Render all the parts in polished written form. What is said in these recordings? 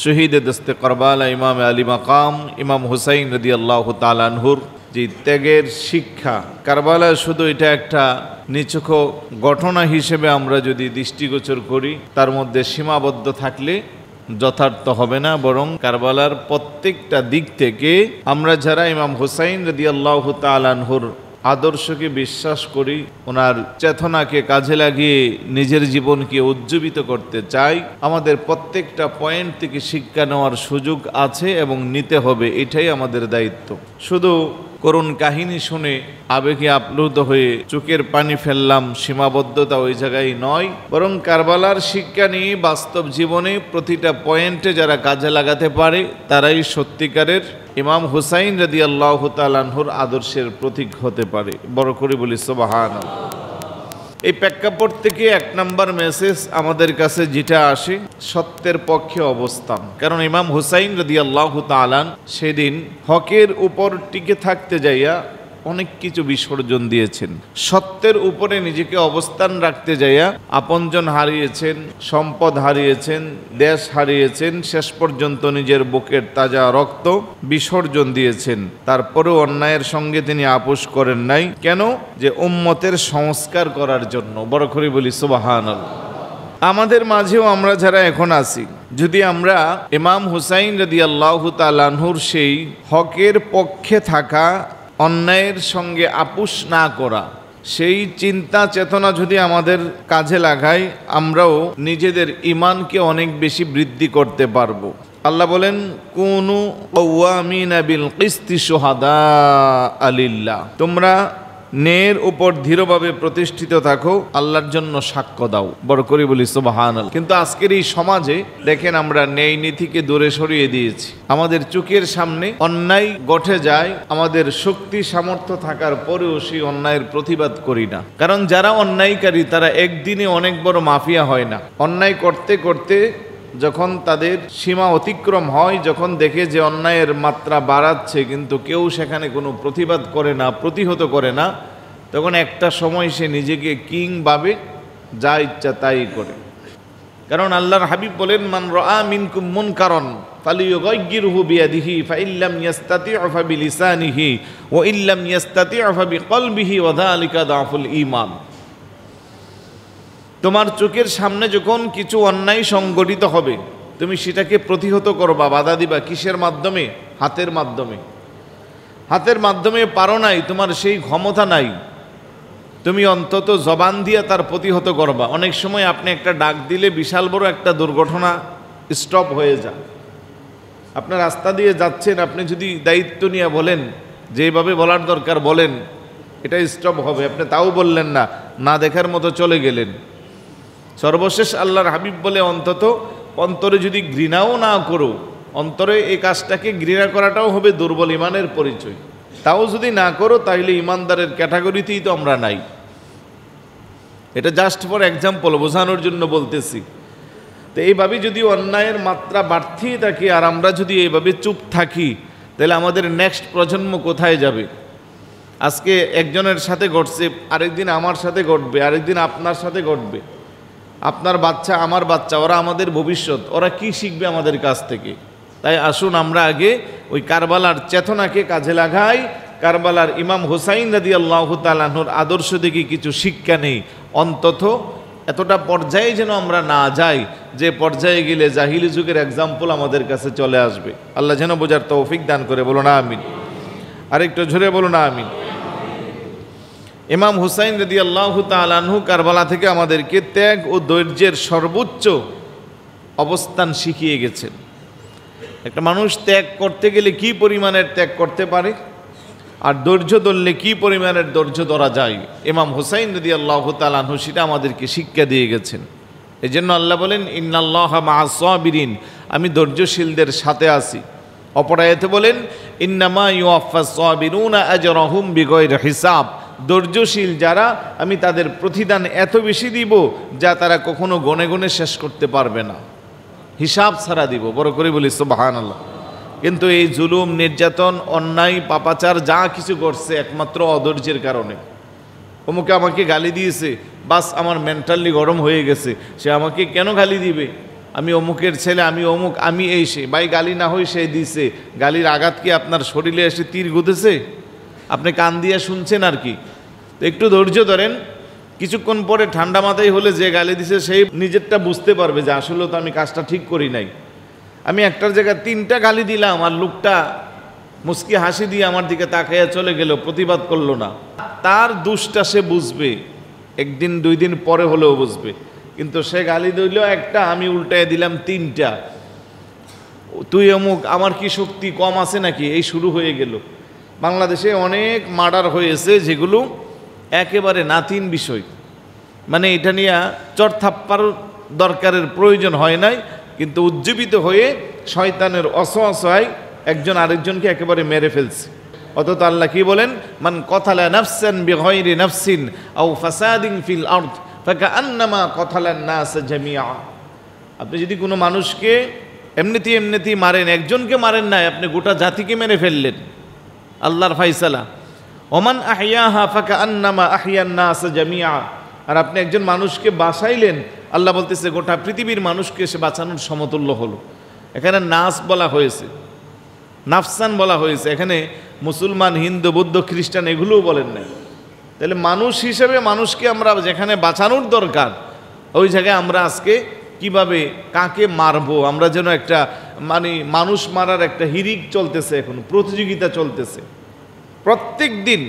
শহীদে দস্তে কারবালা ইমাম আলী মাকাম ইমাম হুসাইন রাদিয়াল্লাহু তাআলা আনহুর যে ত্যাগের শিক্ষা, কারবালা শুধু এটা একটা নিছক ঘটনা হিসেবে আমরা যদি দৃষ্টিগোচর করি, তার মধ্যে সীমাবদ্ধ থাকলে যথার্থ হবে না, বরং কারবালার প্রত্যেকটা দিক থেকে আমরা যারা ইমাম হুসাইন রাদিয়াল্লাহু তাআলা আনহুর আদর্শকে বিশ্বাস করি, ওনার চেতনাকে কাজে লাগিয়ে নিজের জীবনকে উজ্জীবিত করতে চাই, আমাদের প্রত্যেকটা পয়েন্ট থেকে শিক্ষা নেওয়ার সুযোগ আছে এবং নিতে হবে, এটাই আমাদের দায়িত্ব। শুধু করুণ কাহিনী শুনে আবেগে আপ্লুত হয়ে চোখের পানি ফেললাম, সীমাবদ্ধতা ওই জায়গায় নয়, বরং কারবালার শিক্ষা নিয়ে বাস্তব জীবনে প্রতিটা পয়েন্টে যারা কাজে লাগাতে পারে তারাই সত্যিকারের ইমাম হুসাইন রাদিয়াল্লাহু তাআলা আনহুর আদর্শের প্রতীক হতে পারে। বড় করে বলি সুবহানাল্লাহ। এই প্রেক্ষাপট থেকে এক নম্বর মেসেজ আমাদের কাছে যেটা আসে, সত্যের পক্ষে অবস্থান। কারণ ইমাম হুসাইন রাদিয়াল্লাহু তাআলা সেদিন হকের উপর টিকে থাকতে যাইয়া অনেক কিছু বিসর্জন দিয়েছেন। সত্যের উপরে নিজেকে অবস্থান রাখতে যাইয়া আপনজন হারিয়েছেন, সম্পদ হারিয়েছেন, দেশ হারিয়েছেন, শেষ পর্যন্ত নিজের বুকের তাজা রক্ত বিসর্জন দিয়েছেন। তারপরেও অন্যায়ের সঙ্গে তিনি আপোষ করেন নাই। কেন? যে উম্মতের সংস্কার করার জন্য। বড় করে বলি সুবহানাল্লাহ। আমাদের মাঝেও আমরা যারা এখন আছি, যদি আমরা ইমাম হুসাইন রাদিয়াল্লাহু তাআলা আনহুর সেই হকের পক্ষে থাকা, অন্যায়ের সঙ্গে আপোষ না করা, সেই চিন্তা চেতনা যদি আমাদের কাজে লাগাই, আমরাও নিজেদের ঈমানকে অনেক বেশি বৃদ্ধি করতে পারবো। আল্লাহ বলেন, কুনু কওয়ামিনা বিল কিসতি শুহাদা লিল্লাহ, তোমরা ন্যায়ের উপর দৃঢ়ভাবে প্রতিষ্ঠিত থাকো, আল্লাহর জন্য সাক্ষ্য দাও। বড় করে বলি সুবহানাল্লাহ। কিন্তু আজকের এই সমাজে দেখেন, আমরা ন্যায় নীতিকে দূরে সরিয়ে দিয়েছি। আমাদের চোখের সামনে অন্যায় ঘটে যায়, আমাদের শক্তি সামর্থ্য থাকার পরেও সেই অন্যায়ের প্রতিবাদ করি না। কারণ যারা অন্যায়কারী তারা একদিনে অনেক বড় মাফিয়া হয় না। অন্যায় করতে করতে যখন তাদের সীমা অতিক্রম হয়, যখন দেখে যে অন্যায়ের মাত্রা বাড়াচ্ছে কিন্তু কেউ সেখানে কোনো প্রতিবাদ করে না, প্রতিহত করে না, তখন একটা সময় সে নিজেকে কিং ভাবে, যা ইচ্ছা তাই করে। কারণ আল্লাহর হাবিব বলেন, মান রাআ মিনকুম মুনকারান ফালিয়ুগাইয়িরহু বিয়াদিহি ফাইল্লাম ইয়াস্তাতি' ফাবিলিসানিহি ওয়া ইল্লাম ইয়াস্তাতি' ফাবিকলবিহি ওয়া যালিকা দাফুল ঈমান। তোমার চোখের সামনে যখন কিছু অন্যায় সংগঠিত হবে, তুমি সেটাকে প্রতিহত করবা, বাধা দিবা। কিসের মাধ্যমে? হাতের মাধ্যমে। হাতের মাধ্যমে পারো নাই, তোমার সেই ক্ষমতা নাই, তুমি অন্তত জবান দিয়ে তার প্রতিহত করবা। অনেক সময় আপনি একটা ডাক দিলে বিশাল বড় একটা দুর্ঘটনা স্টপ হয়ে যায়। আপনার রাস্তা দিয়ে যাচ্ছেন, আপনি যদি দায়িত্ব নিয়ে বলেন, যেভাবে বলার দরকার বলেন, এটা স্টপ হবে, আপনি তাও বললেন না, না দেখার মতো চলে গেলেন। সর্বশেষ আল্লাহর হাবিব বলে, অন্তত অন্তরে যদি ঘৃণাও না করো, অন্তরে এই কাজটাকে ঘৃণা করাটাও হবে দুর্বল ইমানের পরিচয়। তাও যদি না করো, তাহলে ইমানদারের ক্যাটাগরিতেই তো আমরা নাই। এটা জাস্ট ফর এক্সাম্পল, বোঝানোর জন্য বলতেছি। তো এইভাবে যদি অন্যায়ের মাত্রা বাড়তেই থাকে আর আমরা যদি এইভাবে চুপ থাকি, তাহলে আমাদের নেক্সট প্রজন্ম কোথায় যাবে? আজকে একজনের সাথে ঘটছে, আরেকদিন আমার সাথে ঘটবে, আরেকদিন আপনার সাথে ঘটবে। আপনার বাচ্চা, আমার বাচ্চা, ওরা আমাদের ভবিষ্যৎ। ওরা কি শিখবে আমাদের কাছ থেকে? তাই আসুন আমরা আগে ওই কারবালার চেতনাকে কাজে লাগাই, কারবালার ইমাম হুসাইন রাদিয়াল্লাহু তাআলা আনহুর আদর্শ থেকে কিছু শিক্ষা নেই। অন্তত এতটা পর্যায়ে যেন আমরা না যাই যে পর্যায়ে গেলে জাহিলি যুগের এক্সাম্পল আমাদের কাছে চলে আসবে। আল্লাহ যেন বোঝার তৌফিক দান করে। বলো না আমিন। আরেকটু ঝরে বলো না আমিন। ইমাম হুসাইন রাদিয়াল্লাহু তাআলা আনহু কারবালা থেকে আমাদেরকে ত্যাগ ও ধৈর্যের সর্বোচ্চ অবস্থান শিখিয়ে গেছেন। একটা মানুষ ত্যাগ করতে গেলে কি পরিমাণের ত্যাগ করতে পারে, আর ধৈর্য ধরলে কি পরিমাণের ধৈর্য ধরা যায়, ইমাম হুসাইন রাদিয়াল্লাহু তাআলা আনহু সেটা আমাদেরকে শিক্ষা দিয়ে গেছেন। এই জন্য আল্লাহ বলেন, ইন্নাল্লাহা মা'আস সাবিরিন, আমি ধৈর্যশীলদের সাথে আছি। অপর আয়াতে বলেন, ইন্নামা ইউওয়াফাস সাবিরুনা আজরাহুম বিগাইরি হিসাব, ধৈর্যশীল যারা, আমি তাদের প্রতিদান এত বেশি দিব যা তারা কখনো গনে গনে শেষ করতে পারবে না, হিসাব ছাড়া দিব। বড় করে বলি সুবহানাল্লাহ। কিন্তু এই জুলুম, নির্যাতন, অন্যায়, পাপাচার যা কিছু করছে একমাত্র অধৈর্যের কারণে। অমুকে আমাকে গালি দিয়েছে, বাস আমার মেন্টালি গরম হয়ে গেছে, সে আমাকে কেন গালি দিবে, আমি অমুকের ছেলে, আমি অমুক, আমি এই সে। ভাই গালি না হই সে দিছে, গালির আঘাত কি আপনার শরীরে এসে তীর গুঁতেছে? আপনি কান দিয়ে শুনছেন আর কি। তো একটু ধৈর্য ধরেন, কিছুক্ষণ পরে ঠান্ডা মাথায় হলে যে গালি দিছে সেই নিজেরটা বুঝতে পারবে যে আসলে তো আমি কাজটা ঠিক করি নাই। আমি একটার জায়গায় 3টা গালি দিলাম আর লোকটা মুস্কি হাসি দিয়ে আমার দিকে তাকাইয়া চলে গেল, প্রতিবাদ করলো না। তার দোষটা সে বুঝবে, 1 দিন 2 দিন পরে হলেও বুঝবে। কিন্তু সে গালি দিল একটা, আমি উল্টায় দিলাম 3টা। তুই অমুক, আমার কি শক্তি কম আছে নাকি, এই শুরু হয়ে গেল। বাংলাদেশে অনেক মার্ডার হয়েছে যেগুলো একেবারে নাতিন বিষয়, মানে এটা নিয়ে চড়থাপ্পার দরকারের প্রয়োজন হয় নাই, কিন্তু উজ্জীবিত হয়ে শয়তানের অসহায় একজন আরেকজনকে একেবারে মেরে ফেলছে। অথচ আল্লাহ কি বলেন, মান কতালা নাফসান বিগাইরি নাফসিন আও ফাসাদিন ফিল আরদ ফাকান্নামা কতালান নাস জামিআ। আপনি যদি কোনো মানুষকে এমনিতেই মারেন, একজনকে মারেন নাই, আপনি গোটা জাতিকে মেরে ফেললেন, আল্লাহর ফায়সালা। ওমান আহইয়াহা ফাকান্নামা আহইয়ান নাস জামিআ। আর আপনি একজন মানুষকে বাঁচাইলেন, আল্লাহ বলতেছে গোটা পৃথিবীর মানুষকে সে বাঁচানোর সমতুল্য হলো। এখানে নাস বলা হয়েছে, নাফসান বলা হয়েছে, এখানে মুসলমান, হিন্দু, বৌদ্ধ, খ্রিস্টান এগুলোও বলেন নাই। তাহলে মানুষ হিসেবে মানুষকে আমরা যেখানে বাঁচানোর দরকার, ওই জায়গায় আমরা আজকে কিভাবে কাকে মারবো, আমরা যেন একটা মানে মানুষ মারার একটা হিরিক চলতেছে, এখন প্রতিযোগিতা চলতেছে। প্রত্যেক দিন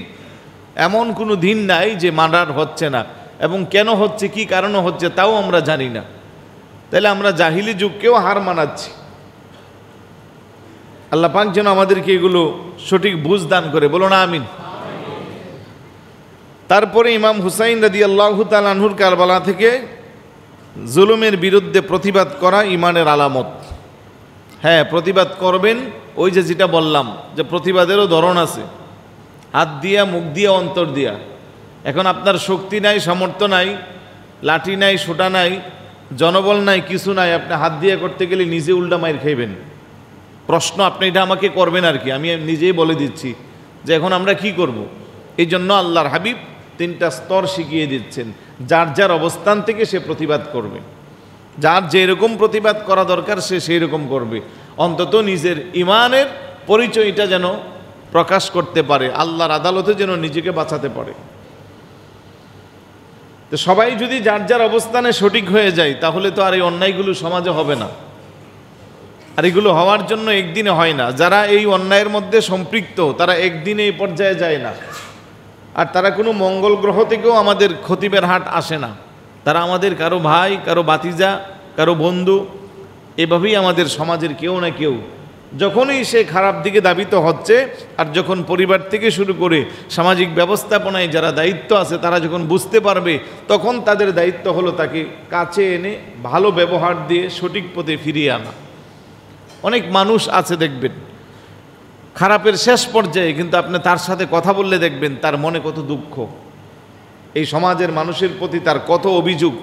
এমন কোনো দিন নাই যে মার্ডার হচ্ছে না, এবং কেন হচ্ছে, কি কারণে হচ্ছে তাও আমরা জানি না। তাহলে আমরা জাহিলি যুগকেও হার মানাচ্ছি। আল্লাহ পাক যেন আমাদেরকে এগুলো সঠিক বুঝ দান করে, বলো না আমিন। তারপরে ইমাম হুসাইন রাদিয়াল্লাহু তাআলা আনহুর কারবালা থেকে জুলুমের বিরুদ্ধে প্রতিবাদ করা ইমানের আলামত। হ্যাঁ, প্রতিবাদ করবেন, ওই যে যেটা বললাম যে প্রতিবাদেরও ধরন আছে, হাত দিয়া, মুখ দিয়া, অন্তর দিয়া। এখন আপনার শক্তি নাই, সামর্থ্য নাই, লাঠি নাই, সোটা নাই, জনবল নাই, কিছু নাই, আপনি হাত দিয়ে করতে গেলে নিজে উল্টা মাইর খাইবেন। প্রশ্ন আপনি এটা আমাকে করবেন আর কি, আমি নিজেই বলে দিচ্ছি যে এখন আমরা কি করব। এই জন্য আল্লাহর হাবিব 3টা স্তর শিখিয়ে দিচ্ছেন, যার যার অবস্থান থেকে সে প্রতিবাদ করবে, যার যেরকম প্রতিবাদ করা দরকার সে সেই রকম করবে, অন্তত নিজের ইমানের পরিচয়টা যেন প্রকাশ করতে পারে, আল্লাহর আদালতে যেন নিজেকে বাঁচাতে পারে। তো সবাই যদি যার যার অবস্থানে সঠিক হয়ে যায়, তাহলে তো আর এই অন্যায়গুলো সমাজে হবে না। আর এগুলো হওয়ার জন্য একদিনে হয় না। যারা এই অন্যায়ের মধ্যে সম্পৃক্ত তারা একদিনে এই পর্যায়ে যায় না। আর তারা কোনো মঙ্গল গ্রহ থেকেও আমাদের খতিবের হাট আসে না। তারা আমাদের কারো ভাই, কারো বাতিজা, কারো বন্ধু, এভাবেই আমাদের সমাজের কেউ না কেউ। যখনই সে খারাপ দিকে ধাবিত হচ্ছে, আর যখন পরিবার থেকে শুরু করে সামাজিক ব্যবস্থাপনায় যারা দায়িত্ব আছে তারা যখন বুঝতে পারবে, তখন তাদের দায়িত্ব হলো তাকে কাছে এনে ভালো ব্যবহার দিয়ে সঠিক পথে ফিরিয়ে আনা। অনেক মানুষ আছে দেখবেন খারাপের শেষ পর্যায়ে, কিন্তু আপনি তার সাথে কথা বললে দেখবেন তার মনে কত দুঃখ, এই সমাজের মানুষের প্রতি তার কত অভিযোগ,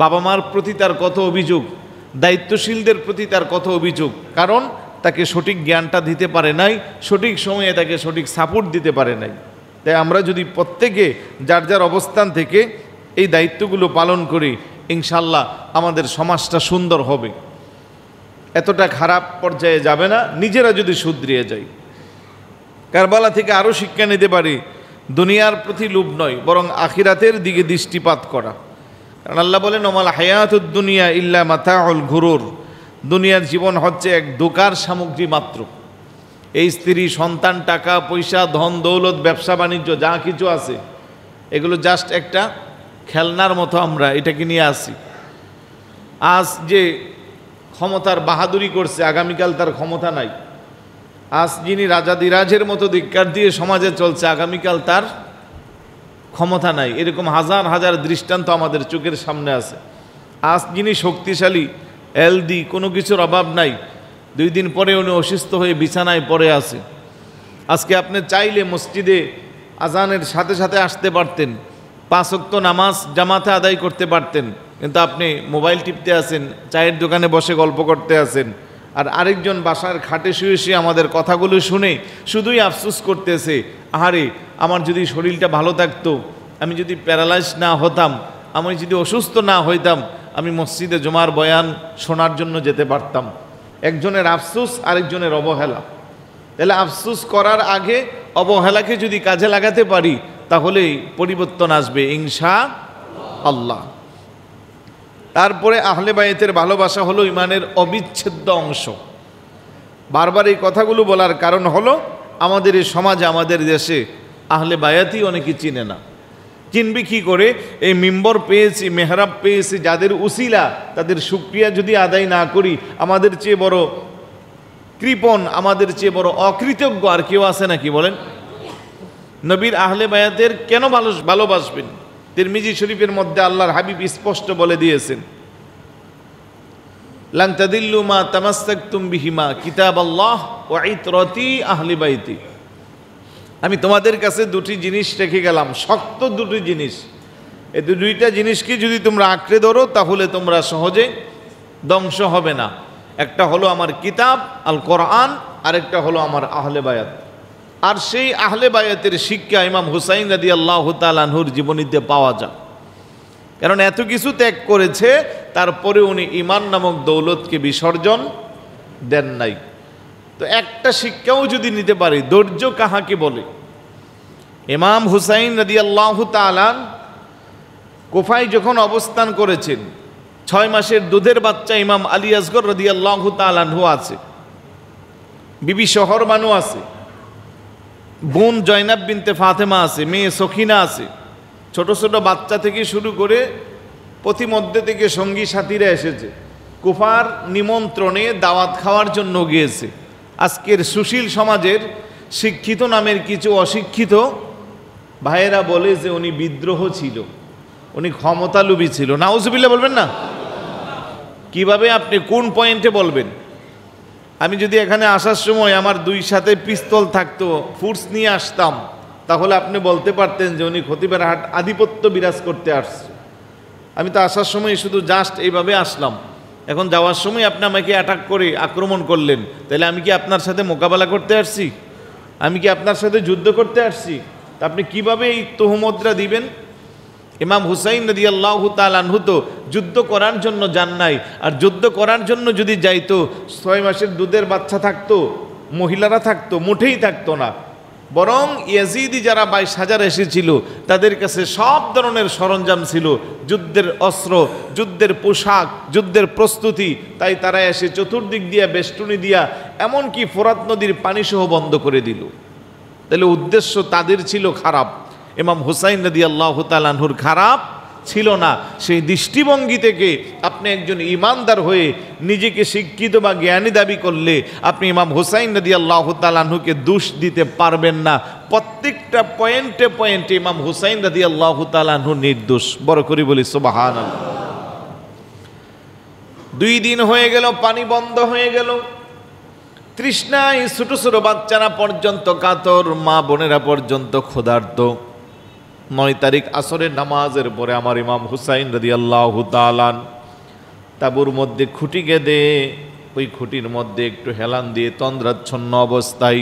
বাবা মার প্রতি তার কত অভিযোগ, দায়িত্বশীলদের প্রতি তার কত অভিযোগ। কারণ তাকে সঠিক জ্ঞানটা দিতে পারে নাই, সঠিক সময়ে তাকে সঠিক সাপোর্ট দিতে পারে নাই। তাই আমরা যদি প্রত্যেকে যার যার অবস্থান থেকে এই দায়িত্বগুলো পালন করি, ইনশাল্লাহ আমাদের সমাজটা সুন্দর হবে, এতটা খারাপ পর্যায়ে যাবে না, নিজেরা যদি শুধরিয়ে যাই। কারবালা থেকে আরও শিক্ষা নিতে পারি, দুনিয়ার প্রতি লোভ নয়, বরং আখিরাতের দিকে দৃষ্টিপাত করা। কারণ আল্লাহ বলেন, ওমাল হায়াতুদ দুনিয়া ইল্লা মাতাউল গুরুর। দুনিয়ার জীবন হচ্ছে এক ধোঁকার সামগ্রী মাত্র। এই স্ত্রী, সন্তান, টাকা পয়সা, ধন দৌলত, ব্যবসা বাণিজ্য যা কিছু আছে, এগুলো জাস্ট একটা খেলনার মতো আমরা এটাকে নিয়ে আসি। আজ যে ক্ষমতার বাহাদুরি করছে, আগামীকাল তার ক্ষমতা নাই। আজ যিনি রাজাদিরাজের মতো ধিক্কার দিয়ে সমাজে চলছে, আগামীকাল তার ক্ষমতা নাই। এরকম হাজার হাজার দৃষ্টান্ত আমাদের চোখের সামনে আছে। আজ যিনি শক্তিশালী, হেলদি, কোনো কিছুর অভাব নাই, 2 দিন পরে উনি অসুস্থ হয়ে বিছানায় পড়ে আছে। আজকে আপনি চাইলে মসজিদে আজানের সাথে সাথে আসতে পারতেন, 5 ওয়াক্ত নামাজ জামাতে আদায় করতে পারতেন, কিন্তু আপনি মোবাইল টিপতে আছেন, চায়ের দোকানে বসে গল্প করতে আছেন, আর আরেকজন বাসার খাটে শুয়ে শুয়ে আমাদের কথাগুলো শুনে শুধুই আফসোস করতেছে, আহারে আমার যদি শরীরটা ভালো থাকতো, আমি যদি প্যারালাইজ না হতাম, আমি যদি অসুস্থ না হইতাম, আমি মসজিদে জুমার বয়ান শোনার জন্য যেতে পারতাম। একজনের আফসোস, আরেকজনের অবহেলা। তাহলে আফসোস করার আগে অবহেলাকে যদি কাজে লাগাতে পারি তাহলেই পরিবর্তন আসবে ইনশাআল্লাহ। তারপরে আহলে বায়াতের ভালোবাসা হলো ইমানের অবিচ্ছেদ্য অংশ। বারবার এই কথাগুলো বলার কারণ হলো আমাদের এই সমাজে, আমাদের দেশে আহলে বায়াতই অনেকে চিনে না। চিনবি কি করে? এই মিম্বর পেয়েছি, মেহরাব পেয়েছি, যাদের উসিলা, তাদের শুকরিয়া যদি আদায় না করি, আমাদের চেয়ে বড় কৃপণ, আমাদের চেয়ে বড় অকৃতজ্ঞ আর কেউ আছে নাকি বলেন? নবীর আহলে বায়াতের কেন ভালোবাসবেন? তিরমিজি শরীফের মধ্যে আল্লাহর হাবিব স্পষ্ট বলে দিয়েছেন, লান তাদিল্লু মা তামাসসাকতুম বিহিমা কিতাবাল্লাহ ওয়া ইতরাতি আহলি বাইতি। আমি তোমাদের কাছে দুটি জিনিস রেখে গেলাম, শক্ত দুটি জিনিস। এই দুইটা জিনিসকে যদি তোমরা আঁকড়ে ধরো তাহলে তোমরা সহজে ধ্বংস হবে না। একটা হলো আমার কিতাব আল কোরআন, আরেকটা হলো আমার আহলে বায়াত। আর সেই আহলে বায়াতের শিক্ষা ইমাম হুসাইন রাদিয়াল্লাহু তাআলা আনহুর জীবনীতে পাওয়া যায়। কারণ এত কিছু ত্যাগ করেছে, তারপরে উনি ঈমান নামক দৌলতকে বিসর্জন দেন নাই। তো একটা শিক্ষাও যদি নিতে পারি, ধৈর্য কাহাকে বলে। ইমাম হুসাইন রাদিয়াল্লাহু তাআলা কুফায় যখন অবস্থান করেছেন, 6 মাসের দুধের বাচ্চা ইমাম আলী আসগর রাদিয়াল্লাহু তাআলা আনহু আছে, বিবি শহরবানু আছে, বোন জয়নাব বিনতে ফাতেমা আছে, মেয়ে সখিনা আছে। ছোট ছোট বাচ্চা থেকে শুরু করে পথিমধ্যে থেকে সঙ্গী সাথীরা এসেছে, কুফার নিমন্ত্রণে দাওয়াত খাওয়ার জন্য গিয়েছে। আজকের সুশীল সমাজের শিক্ষিত নামের কিছু অশিক্ষিত ভাইয়েরা বলে যে উনি বিদ্রোহ ছিল, উনি ক্ষমতালোভী ছিল। নাউজুবিল্লাহ বলবেন না? কিভাবে? আপনি কোন পয়েন্টে বলবেন? আমি যদি এখানে আসার সময় আমার 2 সাথে পিস্তল থাকতো, ফোর্স নিয়ে আসতাম, তাহলে আপনি বলতে পারতেন যে উনি খতিবের হাট আধিপত্য বিরাজ করতে আসছে। আমি তো আসার সময় শুধু জাস্ট এইভাবে আসলাম, এখন যাওয়ার সময় আপনি আমাকে অ্যাটাক করে আক্রমণ করলেন, তাহলে আমি কি আপনার সাথে মোকাবেলা করতে আসছি? আমি কি আপনার সাথে যুদ্ধ করতে আসছি? তা আপনি কিভাবে এই তহমতরা দিবেন? ইমাম হুসাইন রাদিয়াল্লাহু তাআলা আনহু তো যুদ্ধ করার জন্য যান নাই। আর যুদ্ধ করার জন্য যদি যাইতো, 6 মাসের দুধের বাচ্চা থাকতো, মহিলারা থাকতো, মুঠেই থাকতো না। বরং ইয়াজিদি যারা 22,000 এসেছিল, তাদের কাছে সব ধরনের সরঞ্জাম ছিল, যুদ্ধের অস্ত্র, যুদ্ধের পোশাক, যুদ্ধের প্রস্তুতি। তাই তারা এসে চতুর্দিক দিয়া বেষ্টনী দিয়া এমনকি ফোরাত নদীর পানিসহ বন্ধ করে দিল। তাহলে উদ্দেশ্য তাদের ছিল খারাপ, ইমাম হুসাইন রাদিয়াল্লাহু তাআলা আনহুর খারাপ ছিল না। সেই দৃষ্টিভঙ্গি থেকে আপনি একজন ঈমানদার হয়ে নিজেকে শিক্ষিত বা জ্ঞানী দাবি করলে আপনি ইমাম হুসাইন রাদিয়াল্লাহু তাআলা আনহুকে দোষ দিতে পারবেন না। প্রত্যেকটা পয়েন্টে পয়েন্টে ইমাম হুসাইন রাদিয়াল্লাহু তাআলা আনহু নির্দোষ। বড় করে বলি সুবহানাল্লাহ। 2 দিন হয়ে গেল, পানি বন্ধ হয়ে গেল, তৃষ্ণায় ছোট ছোট বাচ্চারা পর্যন্ত কাতর, মা বোনেরা পর্যন্ত ক্ষুধার্ত। 9 তারিখ আসরের নামাজের পরে আমার ইমাম হুসাইন রাদিয়াল্লাহু তাআলা তাঁবুর মধ্যে খুঁটি গেঁথে ওই খুঁটির মধ্যে একটু হেলান দিয়ে তন্দ্রাচ্ছন্ন অবস্থায়,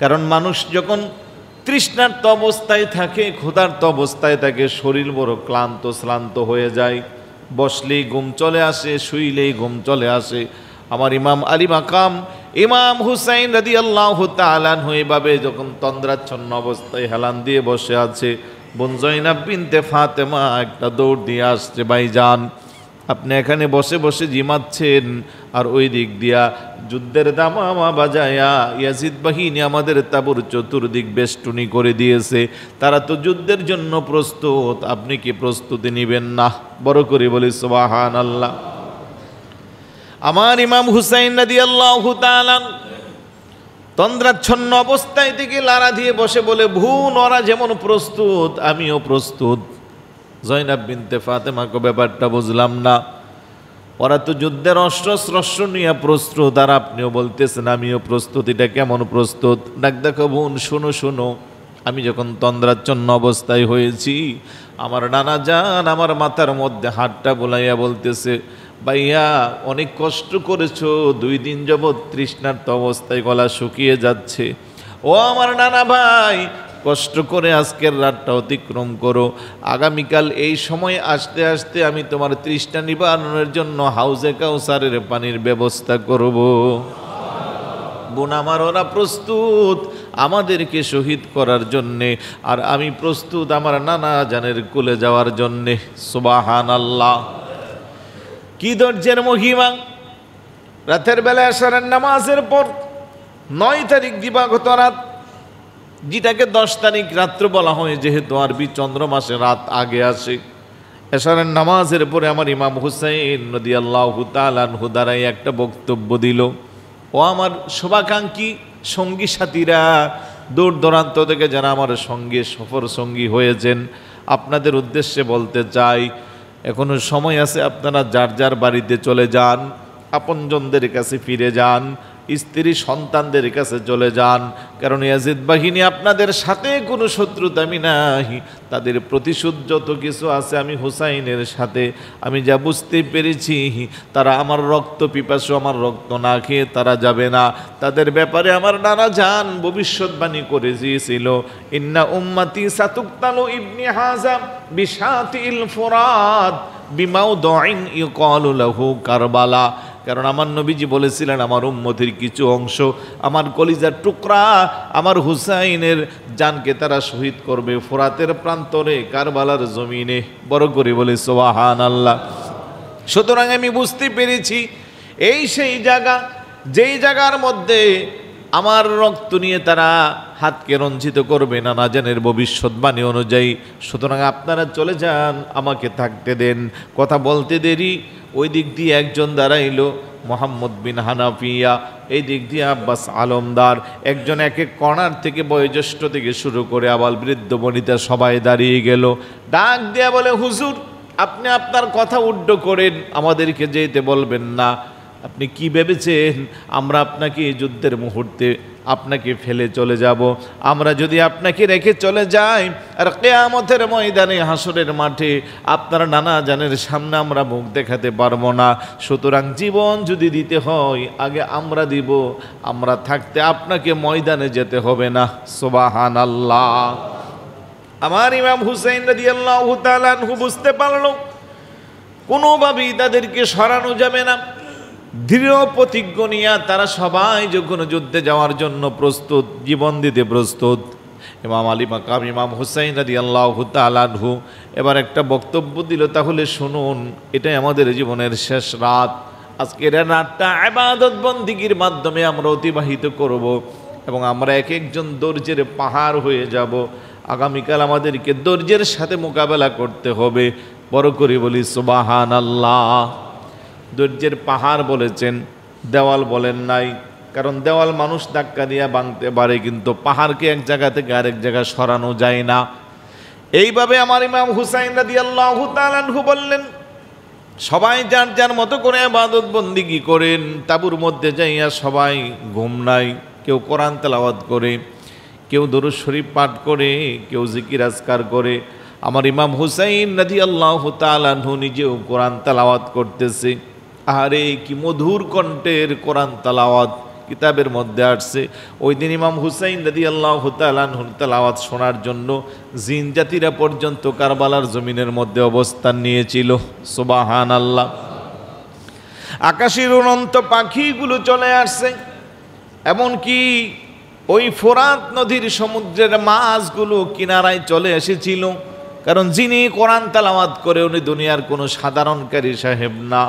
কারণ মানুষ যখন তৃষ্ণার্ত অবস্থায় থাকে, ক্ষুধার্ত অবস্থায় থাকে, শরীর বড় ক্লান্ত শ্রান্ত হয়ে যায়, বসলেই ঘুম চলে আসে, শুইলেই ঘুম চলে আসে। আমার ইমাম আলী মাকাম ইমাম হুসাইন রাদিয়াল্লাহু তাআলা আনহু এভাবে যখন তন্দ্রাচ্ছন্ন অবস্থায় হেলান দিয়ে বসে আছে, বোন জয়নাব বিনতে ফাতেমা একটা দৌড় দিয়ে আসছে, ভাইজান আপনি এখানে বসে বসে জিমাচ্ছেন, আর ওই দিক দিয়া যুদ্ধের দামামা বাজায়া ইয়াজিদ বাহিনী আমাদের তাঁবুর চতুর্দিক বেষ্টনী করে দিয়েছে, তারা তো যুদ্ধের জন্য প্রস্তুত, আপনি কি প্রস্তুতি নেবেন না? বড় করে বলি সুবহানাল্লাহ। আমার ইমাম হুসাইন রাদিয়াল্লাহু তাআলা তন্দ্রাচ্ছন্ন অবস্থায় থেকে লাড়া দিয়ে বসে বলে, ভুন ওরা যেমন প্রস্তুত আমিও প্রস্তুত। জয়নাব বিনতে ফাতেমাকে ব্যাপারটা বুঝলাম না, ওরা তো যুদ্ধের অস্ত্র নিয়ে প্রস্তুত, আর আপনিও বলতেছেন আমিও প্রস্তুত, এটা কেমন প্রস্তুত? ডাক দেখো বোন, শোনো শোনো, আমি যখন তন্দ্রাচ্ছন্ন অবস্থায় হয়েছি, আমার নানা জান আমার মাথার মধ্যে হাতটা বোলাইয়া বলতেছে, ভাইয়া অনেক কষ্ট করেছো, 2 দিন যাবৎ তৃষ্ণার্ত অবস্থায় গলা শুকিয়ে যাচ্ছে। ও আমার নানা ভাই, কষ্ট করে আজকের রাতটা অতিক্রম করো, আগামীকাল এই সময় আসতে আসতে আমি তোমার তৃষ্ণা নিবারণের জন্য হাউজে কাউসারের পানির ব্যবস্থা করব। বোন আমার, ওরা প্রস্তুত আমাদেরকে শহীদ করার জন্যে, আর আমি প্রস্তুত আমার নানা জানের কুলে যাওয়ার জন্যে। সুবহানাল্লাহ, কি ধৈর্যের মহিমা! রাতের বেলা এশারের নামাজের পর 9 তারিখ দিবাগত রাত, যেটাকে 10 তারিখ রাত্র বলা হয় যেহেতু আরবি চন্দ্র মাসে রাত আগে আসে। এশারের নামাজের পরে আমার ইমাম হুসাইন রাদিয়াল্লাহু তাআলা আনহু দ্বারাই একটা বক্তব্য দিল। ও আমার শুভাকাঙ্ক্ষী সঙ্গী সাথীরা, দূর দূরান্ত থেকে যারা আমার সঙ্গে সফর সঙ্গী হয়েছেন, আপনাদের উদ্দেশ্যে বলতে চাই, এখনো সময় আছে, আপনারা যার যার বাড়িতে চলে যান, আপনজনদের কাছে ফিরে যান, স্ত্রী সন্তানদের কাছে চলে যান, কারণ ইয়াজিদ বাহিনী আপনাদের সাথে কোনো শত্রুতা আমি নাই, তাদের প্রতিশোধ যত কিছু আছে আমি হুসাইনের সাথে। আমি যা বুঝতে পেরেছি, তারা আমার রক্ত পিপাসু, আমার রক্ত না খেয়ে তারা যাবে না। তাদের ব্যাপারে আমার নানা জান ভবিষ্যৎবাণী করে দিয়েছিল, ইন্না উম্মতি সাতুকতালু ইবনি হাজাম বিশাতিল ফুরাত বিমাউদিন ইউকালু লাহু কারবালা। কারণ আমার নবীজি বলেছিলেন, আমার উম্মতের কিছু অংশ, আমার কলিজার টুকরা, আমার হুসাইনের জানকে তারা শহীদ করবে ফোরাতের প্রান্তরে, কারবালার জমিনে। বড় করে বলে সুবহানাল্লাহ। সুতরাং আমি বুঝতে পেরেছি এই সেই জায়গা, যেই জায়গার মধ্যে আমার রক্ত নিয়ে তারা হাতকে রঞ্জিত করবে নানা জানের ভবিষ্যৎবাণী অনুযায়ী। সুতরাং আপনারা চলে যান, আমাকে থাকতে দেন। কথা বলতে দেরি, ওই দিক দিয়ে একজন দাঁড়াইল মোহাম্মদ বিন হানাফিয়া, এই দিক দিয়ে আব্বাস আলমদার, একজন এক এক কর্নার থেকে বয়োজ্যেষ্ঠ থেকে শুরু করে আবার বৃদ্ধ বনিতা সবাই দাঁড়িয়ে গেল। ডাক দেয়া বলে, হুজুর আপনি আপনার কথা উড্ড করেন, আমাদেরকে যেতে বলবেন না। আপনি কি ভেবেছেন আমরা আপনাকে এই যুদ্ধের মুহূর্তে আপনাকে ফেলে চলে যাব? আমরা যদি আপনাকে রেখে চলে যাই আর কিয়ামতের ময়দানে হাসরের মাঠে আপনার নানা জানের সামনে আমরা মুখ দেখাতে পারবো না। সুতরাং জীবন যদি দিতে হয় আগে আমরা দিব, আমরা থাকতে আপনাকে ময়দানে যেতে হবে না। সুবহানাল্লাহ। আমার ইমাম হুসাইন রাদিয়াল্লাহু তাআলা আনহু বুঝতে পারলো কোনোভাবেই তাদেরকে সরানো যাবে না। দৃঢ় প্রতিজ্ঞ নিয়ে তারা সবাই যখন যুদ্ধে যাওয়ার জন্য প্রস্তুত, জীবন দিতে প্রস্তুত। ইমাম আলী মাকাম ইমাম হুসাইন রাদিয়াল্লাহু তাআলা আনহু এবার একটা বক্তব্য দিল, তাহলে শুনুন, এটাই আমাদের জীবনের শেষ রাত। আজকের রাতটা ইবাদত বন্দিগির মাধ্যমে আমরা অতিবাহিত করব এবং আমরা এক একজন ধৈর্যের পাহাড় হয়ে যাব। আগামীকাল আমাদেরকে ধৈর্যের সাথে মোকাবেলা করতে হবে। বড় করে বলি সুবহানাল্লাহ। ধৈর্যের পাহাড় বলেছেন, দেওয়াল বলেন নাই, কারণ দেওয়াল মানুষ ধাক্কা দিয়ে ভাঙতে পারে, কিন্তু পাহাড়কে এক জায়গা থেকে আরেক জায়গায় সরানো যায় না। এইভাবে আমার ইমাম হুসাইন রাদিয়াল্লাহু তাআলা আনহু বললেন, সবাই যার যার মতো করে ইবাদত বন্দিগি করেন। তাঁবুর মধ্যে যাইয়া সবাই ঘুম নাই, কেউ কোরআন তেলাওয়াত করে, কেউ দরুদ শরীফ পাঠ করে, কেউ জিকির আজকার করে। আমার ইমাম হুসাইন রাদিয়াল্লাহু তাআলা আনহু নিজেও কোরআন তেলাওয়াত করতেছে। আরে কি মধুর কণ্ঠের কোরআন তেলাওয়াত, কিতাবের মধ্যে আসছে। ওই দিন ইমাম হুসাইন রাদিয়াল্লাহু তাআলা আনহুর তেলাওয়াত শোনার জন্য জিন জাতিরা পর্যন্ত কারবালার জমিনের মধ্যে অবস্থান নিয়েছিল। সুবহানাল্লাহ। আকাশের উড়ন্ত পাখিগুলো চলে আসছে, এমনকি ওই ফোরাত নদীর সমুদ্রের মাছগুলো কিনারায় চলে এসেছিল। কারণ যিনি কোরআন তেলাওয়াত করে উনি দুনিয়ার কোনো সাধারণকারী সাহেব না,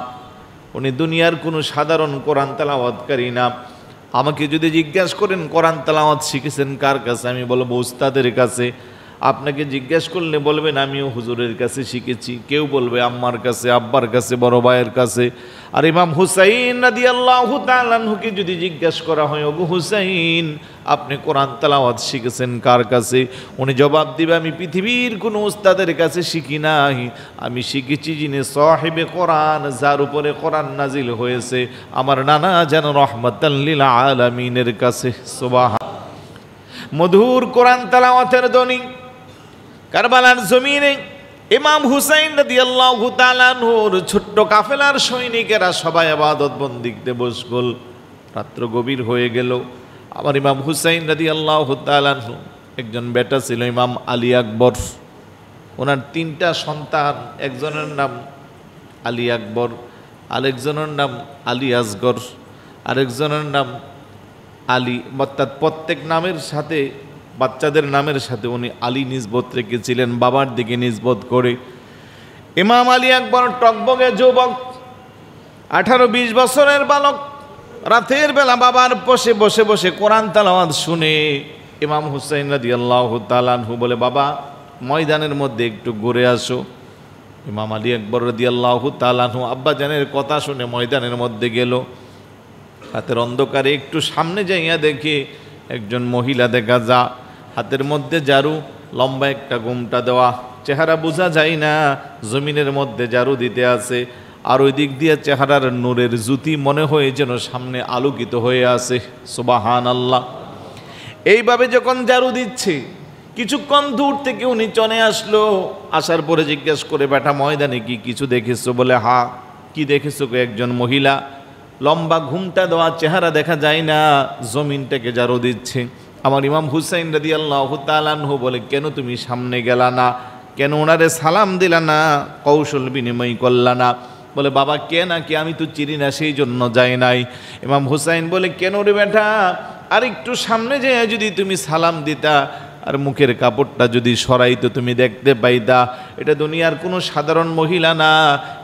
উনি দুনিয়ার কোনো সাধারণ কোরআন তেলাওয়াতকারী না। আমাকে যদি জিজ্ঞাসা করেন কোরআন তেলাওয়াত শিখেছেন কার কাছে, আমি বলবো উস্তাদের কাছে। আপনাকে জিজ্ঞেস করলে বলবেন আমিও হুজুরের কাছে শিখেছি। কেউ বলবে আম্মার কাছে, আব্বার কাছে, বড় ভাইয়ের কাছে। আর ইমাম হুসাইন রাদিয়াল্লাহু তাআলা আনহুকে যদি জিজ্ঞেস করা হয়, ওগো হুসাইন আপনি কোরআন তেলাওয়াত শিখেছেন কার কাছে, উনি জবাব দিবে আমি পৃথিবীর কোনো উস্তাদের কাছে শিখি নাই, আমি শিখেছি যিনি সাহিবে কোরআন, যার উপরে কোরআন নাজিল হয়েছে, আমার নানা যেন রহমাতাল লিল আলামিনের কাছে। সুবহান। মধুর কোরআন তেলাওয়াতের ধ্বনি কারবালার জমিনে ইমাম হুসাইন রাদিয়াল্লাহু তাআলা আনহুর ছোট্ট কাফেলার সৈনিকেরা সবাই ইবাদত বন্দিতে মশগুল। রাত্র গভীর হয়ে গেল। আমার ইমাম হুসাইন রাদিয়াল্লাহু তাআলা আনহু একজন বেটা ছিল ইমাম আলী আকবর। ওনার 3টা সন্তান, একজনের নাম আলী আকবর, আরেকজনের নাম আলী আসগর, আরেকজনের নাম আলী। অর্থাৎ প্রত্যেক নামের সাথে, বাচ্চাদের নামের সাথে উনি আলী নিসবত রেখেছিলেন, বাবার দিকে নিসবত করে। ইমাম আলী আকবর টকবগে যুবক, 18-20 বছরের বালক। রাতের বেলা বাবার বসে বসে বসে কোরআন তেলাওয়াত শুনে ইমাম হুসাইন রাদিয়াল্লাহু তাআলা আনহু বলে, বাবা ময়দানের মধ্যে একটু ঘুরে আসো। ইমাম আলী আকবর রাদিয়াল্লাহু তাআলা আনহু আব্বা জানের কথা শুনে ময়দানের মধ্যে গেল। হাতের অন্ধকারে একটু সামনে যাইয়া দেখে একজন মহিলা দেখা যা, হাতের মধ্যে ঝাড়ু, লম্বা একটা ঘুমটা দেওয়া, চেহারা বোঝা যায় না, জমিনের মধ্যে ঝাড়ু দিতে আছে। আর ওই দিক দিয়ে চেহারার নূরের জ্যোতি মনে হয় যেন সামনে আলোকিত হয়ে আছে। সুবহানাল্লাহ। এইভাবে যখন ঝাড়ু দিচ্ছে, কিছুক্ষণ দূর থেকে উনি চলে আসলো। আসার পরে জিজ্ঞেস করে, বেটা ময়দানে কি কিছু দেখেছো? বলে, হ্যাঁ। কি দেখেছো? একজন মহিলা, লম্বা ঘুমটা দেওয়া, চেহারা দেখা যায় না, জমিনটাকে ঝাড়ু দিচ্ছে। আমার ইমাম হুসাইন রাদিয়াল্লাহু তাআলা আনহু বলে, কেন তুমি সামনে গেলা না? কেন ওনারে সালাম দিলা না? কৌশল বিনিময় করলা না? বলে, বাবা কে না কে আমি তো চিনি না, সেই জন্য যাই নাই। ইমাম হুসাইন বলে, কেন রে বেটা, আর একটু সামনে যেয়ে যদি তুমি সালাম দিতা আর মুখের কাপড়টা যদি সরাইতো তুমি দেখতে পাইতা। এটা দুনিয়ার কোনো সাধারণ মহিলা না,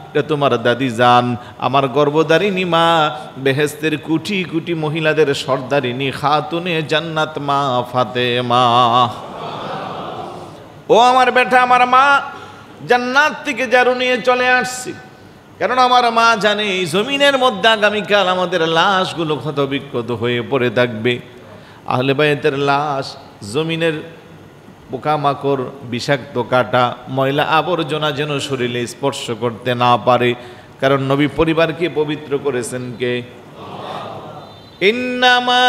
এটা তোমার দাদি জান, আমার গর্ভধারিণী মা, বেহেশতের কোটি কোটি মহিলাদের সর্দারিনী খাতুনে জান্নাত মা ফাতেমা। ও আমার বেটা, আমার মা জান্নাত থেকে ঝাড়ু নিয়ে চলে আসছি, কারণ আমার মা জানে এই জমিনের মধ্যে আগামীকাল আমাদের লাশগুলো ক্ষত বিক্ষত হয়ে পড়ে থাকবে। আহলে বায়তের লাশ জমিনের পোকামাকড়, বিষাক্ত কাটা, ময়লা আবর্জনা যেন শরীরে স্পর্শ করতে না পারে, কারণ নবী পরিবারকে পবিত্র করেছেন কে? ইন্নামা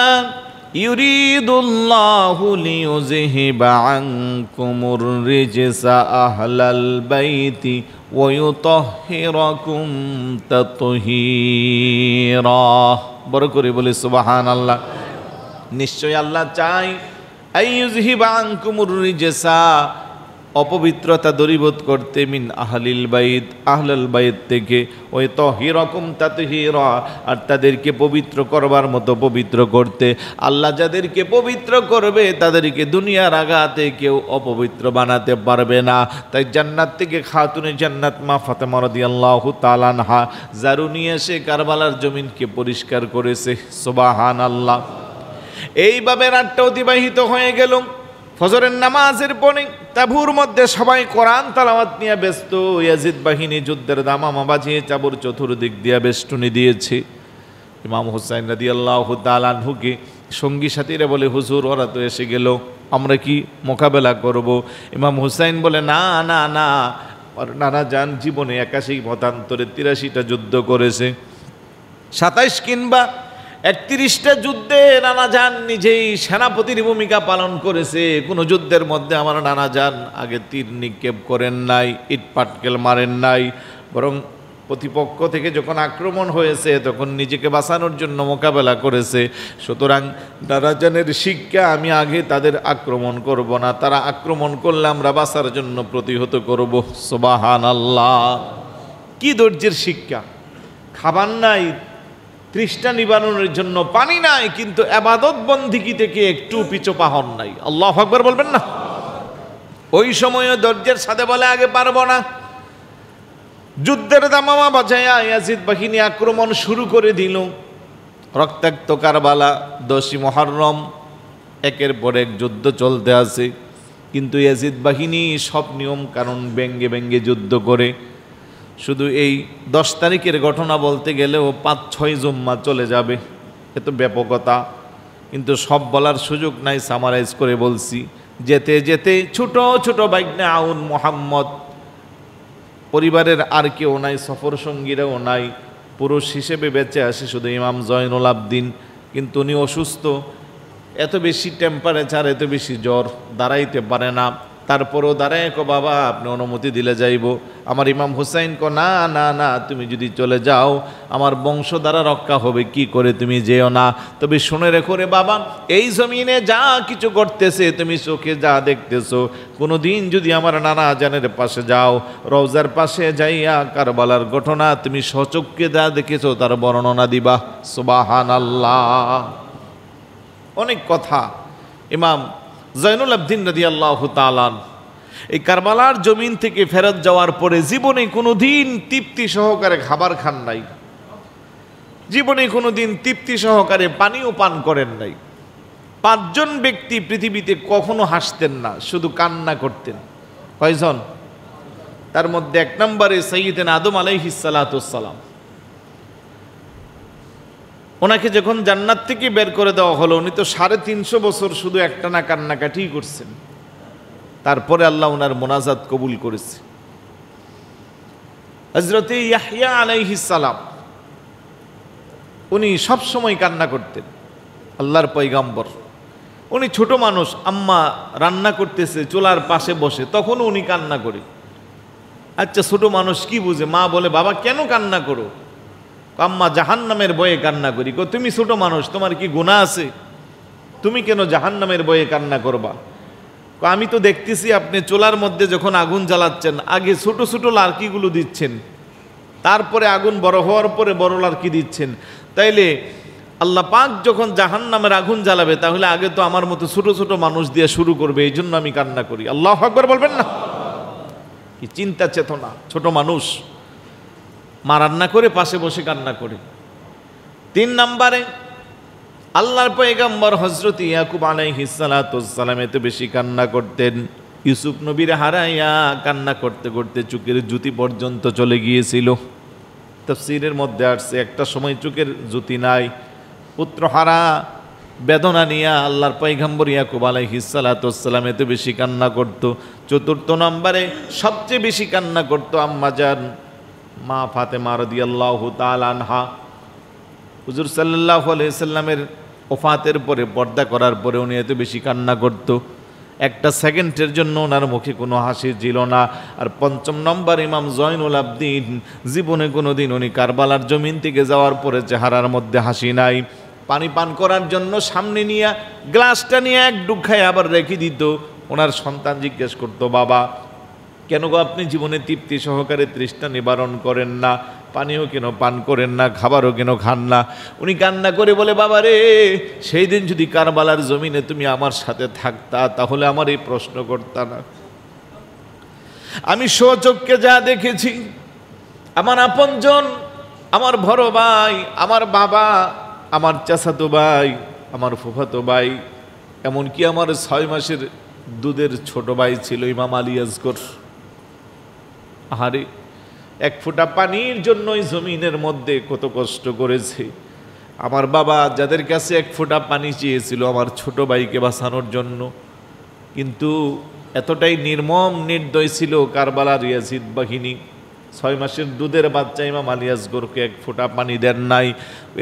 ইউরিদুল্লাহু লিইউযহিবা আনকুমুর রিজসা আহলাল বাইতি ওয়া ইউতাহহিরাকুম তাতহীরা। বড় করে বলি সুবহানাল্লাহ। নিশ্চয় আল্লাহ চাই আইয়ুযহিবা আনকুমুর রিজসা, অপবিত্রতা দূরীভূত করতে, মিন আহলিল বাইত, আহলাল বাইত থেকে, ওই তাহহিরাকুম তাতহীরা, আর তাদেরকে পবিত্র করবার মতো পবিত্র করতে। আল্লাহ যাদেরকে পবিত্র করবে তাদেরকে দুনিয়ার আগাতে কেউ অপবিত্র বানাতে পারবে না। তাই জান্নাত থেকে খাতুনে জান্নাত মা ফাতেমা রাদিয়াল্লাহু তাআলা আনহা ঝাড়ু নিয়ে এসে কারবালার জমিনকে পরিষ্কার করেছে। সুবহানাল্লাহ। এইভাবে রাতটা অতিবাহিত হয়ে গেল। ফজরের নামাজের পরে তাঁবুর মধ্যে সবাই কোরআন তেলাওয়াত নিয়ে ব্যস্ত। ইয়াজিদ বাহিনী যুদ্ধের দামামা বাজিয়ে তাঁবুর চতুর্দিক দিয়ে বেষ্টনী দিয়েছে। ইমাম হুসাইন রাদিয়াল্লাহু তাআলা আনহুকে সঙ্গী সাথীরা বলে, হুজুর ওরা তো এসে গেল, আমরা কি মোকাবেলা করব? ইমাম হুসাইন বলে, না না না, নানা যান জীবনে 81 মতান্তরে 83টা যুদ্ধ করেছে, 27 কিংবা 31টা যুদ্ধে নানা যান নিজেই সেনাপতির ভূমিকা পালন করেছে। কোনো যুদ্ধের মধ্যে আমার নানা যান আগে তীর নিক্ষেপ করেন নাই, ইট পাটকেল মারেন নাই, বরং প্রতিপক্ষ থেকে যখন আক্রমণ হয়েছে তখন নিজেকে বাঁচানোর জন্য মোকাবেলা করেছে। সুতরাং নানা যানের শিক্ষা, আমি আগে তাদের আক্রমণ করব না, তারা আক্রমণ করলে আমরা বাঁচার জন্য প্রতিহত করব। সুবহানাল্লাহ। কি ধৈর্যের শিক্ষা! খাবার নাই, তৃষ্ণা নিবারণের জন্য পানি নাই, কিন্তু ইবাদত বন্দিগি থেকে একটু পিছু পা হন নাই। আল্লাহু আকবার বলবেন না? ওই সময়ও ধৈর্যের সাথে বলে, আগে পারবো না। যুদ্ধের দামামা বাজায়া ইয়াজিদ বাহিনী আক্রমণ শুরু করে দিল। রক্তাক্ত কারবালা, 10ই মুহররম, একের পর এক যুদ্ধ চলতে আছে। কিন্তু ইয়াজিদ বাহিনী সব নিয়ম কানুন ব্যঙ্গে ব্যঙ্গে যুদ্ধ করে। শুধু এই 10 তারিখের ঘটনা বলতে গেলেও 5-6 জুম্মা চলে যাবে, এত ব্যাপকতা। কিন্তু সব বলার সুযোগ নাই, সামারাইজ করে বলছি। যেতে যেতে ছোট ছোট বাইকনে আউন মোহাম্মদ, পরিবারের আর কেউ নাই, সফর সঙ্গীরাও নাই, পুরুষ হিসেবে বেঁচে আসে শুধু ইমাম জয়নুল আবদিন। কিন্তু উনি অসুস্থ, এত বেশি টেম্পারেচার, এত বেশি জ্বর, দাঁড়াইতে পারে না। তারপরও দাঁড়ায় কো বাবা আপনি অনুমতি দিলে যাইব। আমার ইমাম হুসাইন কো না না না, তুমি যদি চলে যাও আমার বংশ দ্বারা রক্ষা হবে, কি করে তুমি যেও না। তবে শুনে রেখো রে বাবা, এই জমিনে যা কিছু করতেছে তুমি চোখে যা দেখতেছো, কোনো দিন যদি আমার নানা জানের পাশে যাও, রওজার পাশে যাইয়া কারবালার ঘটনা তুমি সচক্ষে যা দেখেছো তার বর্ণনা দিবা। সুবহানাল্লাহ। অনেক কথা ইমাম জয়নুল আবদিন রাদিয়াল্লাহু তাআলা এই কারবালার জমিন থেকে ফেরত যাওয়ার পরে জীবনে কোনো দিন তৃপ্তি সহকারে খাবার খান নাই, জীবনে কোনো দিন তৃপ্তি সহকারে পানিও পান করেন নাই। 5 জন ব্যক্তি পৃথিবীতে কখনো হাসতেন না, শুধু কান্না করতেন। কয়জন? তার মধ্যে 1 নম্বরে সাইয়্যিদনা আদম আলাইহিস সালাতু সালাম। ওনাকে যখন জান্নাত থেকে বের করে দেওয়া হলো, উনি তো 350 বছর শুধু একটানা কান্নাকাটি করছেন। তারপরে আল্লাহ ওনার মোনাজাত কবুল করেছে। হযরতে ইয়াহইয়া আলাইহিস সালাম, উনি সব সময় কান্না করতেন। আল্লাহর পয়গাম্বর, উনি ছোট মানুষ, আম্মা রান্না করতেছে চুলার পাশে বসে, তখনও উনি কান্না করে। আচ্ছা ছোট মানুষ কি বুঝে? মা বলে বাবা কেন কান্না করো? আম্মা জাহান্নামের ভয়ে কান্না করি। তুমি ছোট মানুষ, তোমার কি গুনাহ আছে? তুমি কেন জাহান্নামের ভয়ে কান্না করবা? আমি তো দেখতেছি আপনি চুলার মধ্যে যখন আগুন জ্বালাচ্ছেন আগে ছোট ছোট লার্কিগুলো দিচ্ছেন, তারপরে আগুন বড় হওয়ার পরে বড় লার্কি দিচ্ছেন। তাইলে আল্লাহ পাক যখন জাহান্নামের আগুন জ্বালাবে তাহলে আগে তো আমার মতো ছোট ছোট মানুষ দিয়ে শুরু করবে, এই জন্য আমি কান্না করি। আল্লাহু আকবার বলবেন না? কি চিন্তা চেতনা! ছোট মানুষ মা রান্না করে পাশে বসে কান্না করে। 3 নম্বরে আল্লাহর পয়গম্বর হযরত ইয়াকুব আলাইহিস সালাতু সালাম এত বেশি কান্না করতেন, ইউসুফ নবীর হারাইয়া কান্না করতে করতে চোখের জ্যোতি পর্যন্ত চলে গিয়েছিল। তাফসীরের মধ্যে আসছে একটা সময় চোখের জ্যোতি নাই, পুত্র হারা বেদনা নিয়ে আল্লাহর পয়গম্বর ইয়াকুব আলাইহিস সালাতু সালাম এত বেশি কান্না করত। 4 নম্বরে সবচেয়ে বেশি কান্না করত আম্মা জান মা ফাতেমা রাদিয়াল্লাহু তাআলা আনহা। হুজুর সাল্লাল্লাহু আলাইহি সাল্লামের ওফাতের পরে, পর্দা করার পরে উনি এত বেশি কান্না করত, একটা সেকেন্ডের জন্য ওনার মুখে কোনো হাসি ছিল না। আর 5 নম্বর ইমাম জয়নুল আবদিন, জীবনে কোনো দিন উনি কারবালার জমিন থেকে যাওয়ার পরে চেহারার মধ্যে হাসি নাই। পানি পান করার জন্য সামনে নিয়ে গ্লাসটা নিয়ে এক ডুব খায় আবার রেখে দিত। ওনার সন্তান জিজ্ঞেস করতো, বাবা কেন গো আপনি জীবনে তৃপ্তি সহকারে তৃষ্ণা নিবারণ করেন না, পানিও কেন পান করেন না, খাবারও কেন খান না? উনি কান্না করে বলে, বাবা রে, সেই দিন যদি কারবালার জমিনে তুমি আমার সাথে থাকতা তাহলে আমার এই প্রশ্ন করতা না। আমি স্বচক্ষে যা দেখেছি, আমার আপনজন, আমার বড় ভাই, আমার বাবা, আমার চাচাতো ভাই, আমার ফুফাতো ভাই, এমনকি আমার 6 মাসের দুধের ছোট ভাই ছিল ইমাম আলী আসগর। আহারে, 1 ফোঁটা পানির জন্যই জমিনের মধ্যে কত কষ্ট করেছে। আমার বাবা যাদের কাছে 1 ফোঁটা পানি চেয়েছিল আমার ছোট ভাইকে বাঁচানোর জন্য, কিন্তু এতটাই নির্মম নির্দয় ছিল কারবালার ইয়াজিদ বাহিনী। 6 মাসের দুধের বাচ্চা ইমাম আলী আসগরকে 1 ফোঁটা পানি দেন নাই।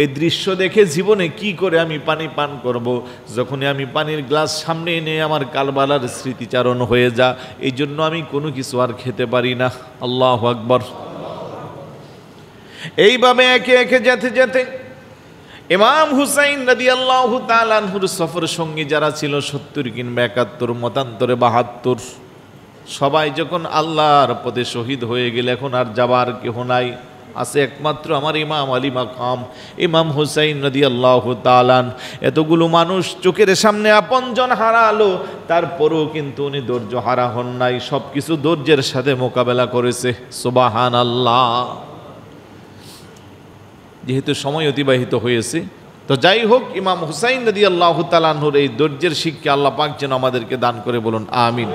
এই দৃশ্য দেখে জীবনে কি করে আমি পানি পান করব? যখনই আমি পানির গ্লাস সামনে এনে আমার কারবালার স্মৃতিচারণ হয়ে যা, এই জন্য আমি কোনো কিছু আর খেতে পারি না। আল্লাহু আকবার। এইভাবে একে একে যেতে যেতে ইমাম হুসাইন রাদিয়াল্লাহু তাআলা আনহুর সফর সঙ্গী যারা ছিল 70 কিংবা 71, মতান্তরে 72, সবাই যখন আল্লাহর পথে শহীদ হয়ে গেলে এখন আর যাবার কেহ নাই, আছে একমাত্র আমার ইমাম আলী মাকাম ইমাম হুসাইন রাদিয়াল্লাহু তাআলা। এতগুলো মানুষ চোখের সামনে আপনজন হারালো, তারপরেও কিন্তু উনি ধৈর্য হারা হন নাই, সব কিছু ধৈর্যের সাথে মোকাবেলা করেছে। সুবহানাল্লাহ। যেহেতু সময় অতিবাহিত হয়েছে, তো যাই হোক, ইমাম হুসাইন রাদিয়াল্লাহু তাআলা আনহুর এই ধৈর্যের শিক্ষা আল্লাহ পাক যেন আমাদেরকে দান করে, বলুন আমিন।